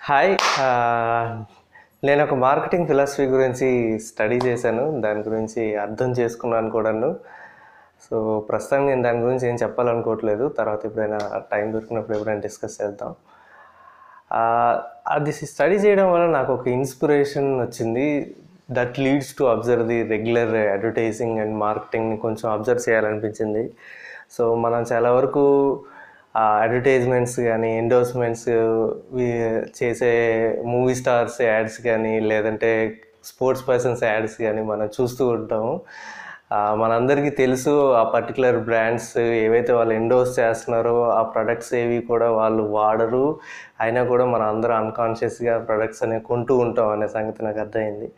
Hi. నేను ఒక marketing philosophy గురించి స్టడీ చేశాను. దాని గురించి అర్థం చేసుకున్నాను కూడాను. సో ప్రస్తుతానికి నేను దాని గురించి ఏం చెప్పాలనుకోవట్లేదు. తర్వాత ఎప్పుడైనా టైం దొరికినప్పుడు ఎప్పుడైనా డిస్కస్ చేద్దాం. అది స్టడీ చేయడం వల్ల నాకు ఒక ఇన్స్పిరేషన్ వచ్చింది. That leads to observe the regular advertising and మార్కెటింగ్ని కొంచెం అబ్జర్వ్ చేయాలనిపించింది. సో మనం చాలా వరకు అడ్వర్టైజ్మెంట్స్ కానీ ఎండోర్స్మెంట్స్ చేసే మూవీ స్టార్స్ యాడ్స్ కానీ లేదంటే స్పోర్ట్స్ పర్సన్స్ యాడ్స్ కానీ మనం చూస్తూ ఉంటాము. మనందరికీ తెలుసు ఆ పర్టికులర్ బ్రాండ్స్ ఏవైతే వాళ్ళు ఎండోర్స్ చేస్తున్నారో ఆ ప్రొడక్ట్స్ ఏవి కూడా వాళ్ళు వాడరు. అయినా కూడా మనం అందరూ అన్కాన్షియస్గా ప్రొడక్ట్స్ అనేవి కొంటూ ఉంటాం అనే సంగతి నాకు అర్థమైంది.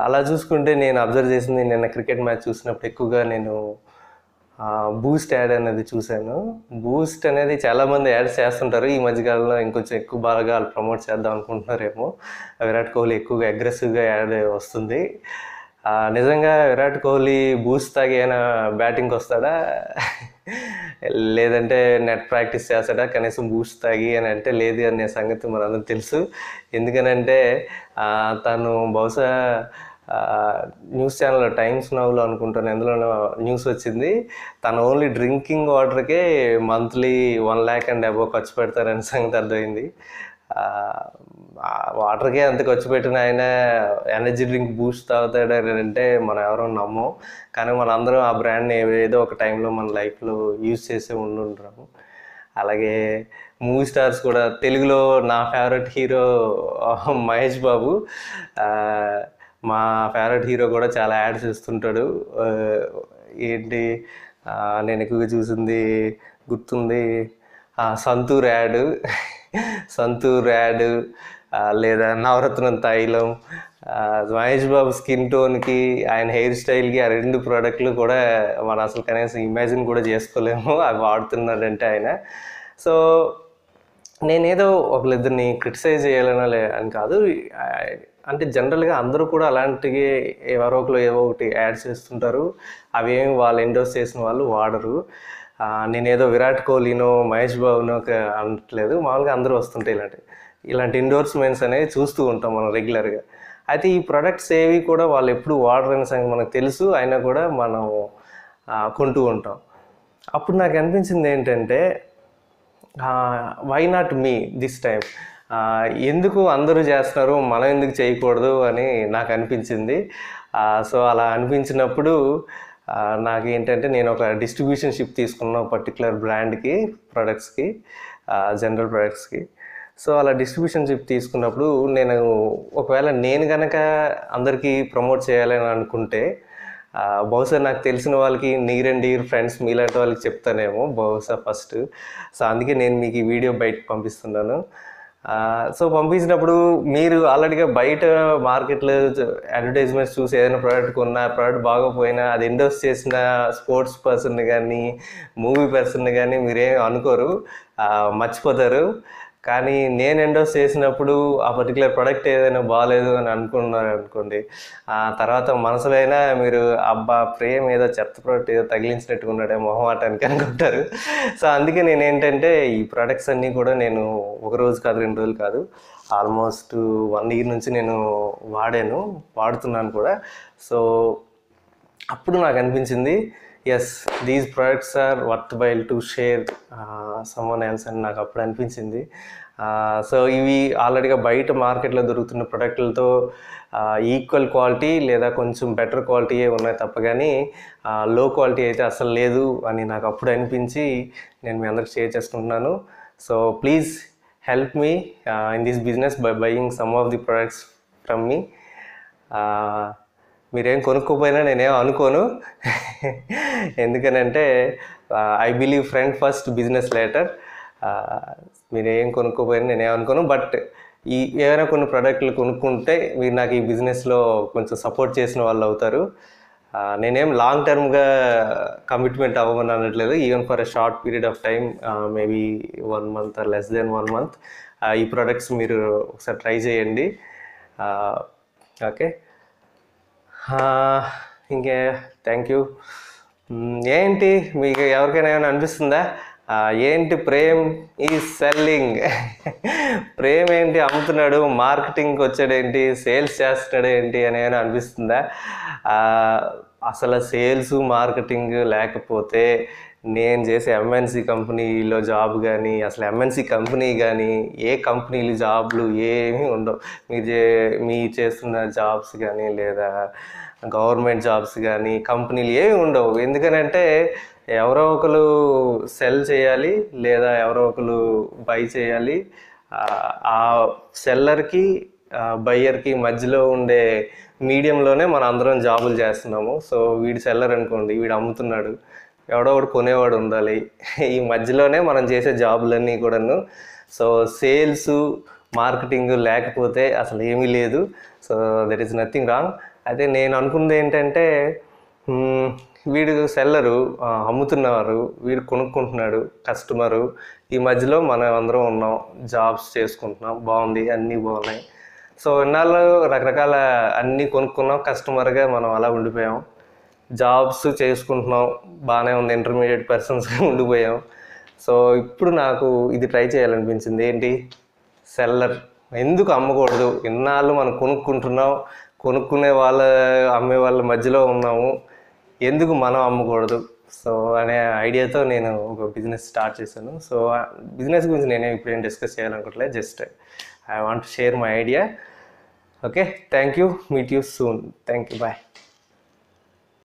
అలా చూసుకుంటే నేను అబ్జర్వ్ చేసింది, నిన్న క్రికెట్ మ్యాచ్ చూసినప్పుడు ఎక్కువగా నేను బూస్ట్ యాడ్ అనేది చూశాను. బూస్ట్ అనేది చాలామంది యాడ్స్ చేస్తుంటారు. ఈ మధ్యకాలంలో ఇంకొంచెం ఎక్కువ బాగా వాళ్ళు ప్రమోట్ చేద్దాం అనుకుంటున్నారేమో. విరాట్ కోహ్లీ ఎక్కువగా అగ్రెసివ్గా యాడ్ వస్తుంది. నిజంగా విరాట్ కోహ్లీ బూస్ట్ తాగి అయినా బ్యాటింగ్కి వస్తాడా లేదంటే నెట్ ప్రాక్టీస్ చేస్తాడా కనీసం బూస్ట్ తాగి అని అంటే లేదు అనే సంగతి మనందరం తెలుసు. ఎందుకనంటే తను బహుశా న్యూస్ ఛానల్ టైమ్స్ నౌలో అనుకుంటాను, ఎందులో న్యూస్ వచ్చింది, తను ఓన్లీ డ్రింకింగ్ వాటర్కే మంత్లీ 1 lakh and above ఖర్చు పెడతారనే సంగతి అర్థమైంది. వాటర్కే అంత ఖర్చు పెట్టిన ఆయన ఎనర్జీ డ్రింక్ బూస్ట్ తాగుతాడని అంటే మనం ఎవరో నమ్మం. కానీ మనందరం ఆ బ్రాండ్ని ఏదో ఒక టైంలో మన లైఫ్లో యూజ్ చేసే ఉండుంటాము. అలాగే మూవీ స్టార్స్ కూడా తెలుగులో నా ఫేవరెట్ హీరో మహేష్ బాబు. మా ఫేవరెట్ హీరో కూడా చాలా యాడ్స్ ఇస్తుంటాడు. ఏంటి నేను ఎక్కువగా చూసింది గుర్తుంది, సంతూర్ యాడ్ సంతూర్ యాడ్ లేదా నవరత్నం తైలం. మహేష్ బాబు స్కిన్ టోన్కి ఆయన హెయిర్ స్టైల్కి ఆ 2 ప్రోడక్ట్లు కూడా మనం అసలు కనీసం ఇమాజిన్ కూడా చేసుకోలేము అవి వాడుతున్నాడంటే ఆయన. సో నేనేదో ఒకరిద్దరిని క్రిటిసైజ్ చేయాలనో అని కాదు, అంటే జనరల్గా అందరూ కూడా అలాంటివి ఎవరో ఒకరు ఏవో ఒకటి యాడ్స్ చేస్తుంటారు. అవేమి వాళ్ళు ఎండోర్స్ చేసిన వాళ్ళు వాడరు. నేనేదో విరాట్ కోహ్లీనో మహేష్ బాబునో అనట్లేదు, మామూలుగా అందరూ వస్తుంటాయి ఇలాంటి ఎండోర్స్మెంట్స్ అనేవి చూస్తూ ఉంటాం మనం రెగ్యులర్గా. అయితే ఈ ప్రొడక్ట్స్ ఏవి కూడా వాళ్ళు ఎప్పుడు వాడరనే సంగతి మనకు తెలుసు, అయినా కూడా మనం కొంటూ ఉంటాం. అప్పుడు నాకు అనిపించింది ఏంటంటే, why not me this time, ఎందుకు అందరూ చేస్తున్నారు మనం ఎందుకు చేయకూడదు అని నాకు అనిపించింది. సో అలా అనిపించినప్పుడు నాకు ఏంటంటే, నేను ఒక డిస్ట్రిబ్యూషన్షిప్ తీసుకున్న పర్టికులర్ బ్రాండ్కి ప్రొడక్ట్స్కి, జనరల్ ప్రొడక్ట్స్కి. సో అలా డిస్ట్రిబ్యూషన్షిప్ తీసుకున్నప్పుడు నేను ఒకవేళ నేను కనుక అందరికీ ప్రమోట్ చేయాలని అనుకుంటే బహుశా నాకు తెలిసిన వాళ్ళకి నియర్ అండ్ డియర్ ఫ్రెండ్స్ మీలాంటి వాళ్ళకి చెప్తానేమో బహుశా ఫస్ట్. సో అందుకే నేను మీకు ఈ వీడియో బయటకు పంపిస్తున్నాను. సో పంపించినప్పుడు మీరు ఆల్రెడీగా బయట మార్కెట్లో అడ్వర్టైజ్మెంట్స్ చూసి ఏదైనా ప్రోడక్ట్ కొన్నా, ప్రోడక్ట్ బాగోపోయినా అది ఎండోర్స్ చేసిన స్పోర్ట్స్ పర్సన్ని కానీ మూవీ పర్సన్ని కానీ మీరేం అనుకోరు, మర్చిపోతారు. కానీ నేను ఎండోర్స్ చేసినప్పుడు ఆ పర్టికులర్ ప్రోడక్ట్ ఏదైనా బాగాలేదు అని అనుకున్నారు అనుకోండి, తర్వాత మనసులో అయినా మీరు అబ్బా ప్రేమ్ ఏదో చెత్త ప్రోడక్ట్ ఏదో తగిలించినట్టుగా ఉన్నాడే మొహమాటానికి అనుకుంటారు. సో అందుకే నేను ఏంటంటే ఈ ప్రోడక్ట్స్ అన్నీ కూడా నేను ఒక రోజు కాదు 2 రోజులు కాదు, ఆల్మోస్ట్ 1 year నుంచి నేను వాడుతున్నాను కూడా. సో అప్పుడు నాకు అనిపించింది, yes these products are worthwhile to share someone else అని నాకు అప్పుడు అనిపించింది. సో ఇవి ఆల్రెడీగా బయట మార్కెట్లో దొరుకుతున్న ప్రొడక్ట్లతో ఈక్వల్ క్వాలిటీ లేదా కొంచెం బెటర్ క్వాలిటీయే ఉన్నాయి తప్ప కానీ లో క్వాలిటీ అయితే అసలు లేదు అని నాకు అప్పుడు అనిపించి నేను మీ అందరికి షేర్ చేసుకుంటున్నాను. So please help me in this business by buying some of the products from మీ. మీరేం కొనుక్కోపోయినా నేనేం అనుకోను, ఎందుకనంటే I believe friend first business later. మీరేం కొనుక్కోపోయినా నేనేం అనుకోను. బట్ ఏమైనా కొన్ని ప్రోడక్ట్లు కొనుక్కుంటే మీరు నాకు ఈ బిజినెస్లో కొంచెం సపోర్ట్ చేసిన వాళ్ళు అవుతారు. నేనేం లాంగ్ టర్మ్గా కమిట్మెంట్ అవ్వమని అనట్లేదు, even for a short period of time, maybe 1 month or less than 1 month ఈ ప్రోడక్ట్స్ మీరు ఒకసారి ట్రై చేయండి. ఓకే, ఇంకే థ్యాంక్ యూ. ఏంటి మీకు ఎవరికైనా ఏమైనా అనిపిస్తుందా ఏంటి ప్రేమ్ ఈ సెల్లింగ్ ప్రేమ్ ఏంటి అమ్ముతున్నాడు, మార్కెటింగ్కి వచ్చాడేంటి, సేల్స్ చేస్తున్నాడు ఏంటి అని ఏమైనా అనిపిస్తుందా? అసలు సేల్స్ మార్కెటింగ్ లేకపోతే నేను చేసే ఎంఎన్సి కంపెనీలో జాబ్ కానీ, అసలు ఎంఎన్సి కంపెనీ కానీ, ఏ కంపెనీలు జాబ్లు ఏమీ ఉండవు. మీరు చేస్తున్న జాబ్స్ కానీ, లేదా గవర్నమెంట్ జాబ్స్ కానీ, కంపెనీలు ఏమీ ఉండవు. ఎందుకనంటే ఎవరో ఒకరు సెల్ చేయాలి, లేదా ఎవరో ఒకరు బై చేయాలి. ఆ సెల్లర్కి బయ్యర్కి మధ్యలో ఉండే మీడియంలోనే మనం అందరం జాబులు చేస్తున్నాము. సో వీడు సెల్లర్ అనుకోండి, వీడు అమ్ముతున్నాడు, ఎవడో ఒకడు కొనేవాడు ఉండాలి. ఈ మధ్యలోనే మనం చేసే జాబులన్నీ కూడాను. సో సేల్స్ మార్కెటింగ్ లేకపోతే అసలు ఏమీ లేదు. So that is nothing wrong. అయితే నేను అనుకున్నది ఏంటంటే, వీడు సెల్లరు, అమ్ముతున్నారు, వీడు కొనుక్కుంటున్నాడు కస్టమరు, ఈ మధ్యలో మనం అందరం ఉన్నాం, జాబ్స్ చేసుకుంటున్నాం, బాగుంది, అన్నీ బాగున్నాయి. సో ఇన్నాళ్ళు రకరకాల అన్నీ కొనుక్కున్నాం, కస్టమర్గా మనం అలా ఉండిపోయాం. జాబ్స్ చేసుకుంటున్నాం, బాగానే ఉంది, ఇంటర్మీడియట్ పర్సన్స్గా ఉండిపోయాం. సో ఇప్పుడు నాకు ఇది ట్రై చేయాలనిపించింది. ఏంటి, సెల్లర్. ఎందుకు అమ్మకూడదు? ఇన్నాళ్ళు మనం కొనుక్కుంటున్నాం, కొనుక్కునే అమ్మే వాళ్ళ మధ్యలో ఉన్నాము, ఎందుకు మనం అమ్మకూడదు? సో అనే ఐడియాతో నేను ఒక బిజినెస్ స్టార్ట్ చేశాను. సో బిజినెస్ గురించి నేనే ఇప్పుడేం డిస్కస్ చేయాలనుకోవట్లేదు, just I want to share my idea. Okay, thank you, meet you soon, thank you, bye.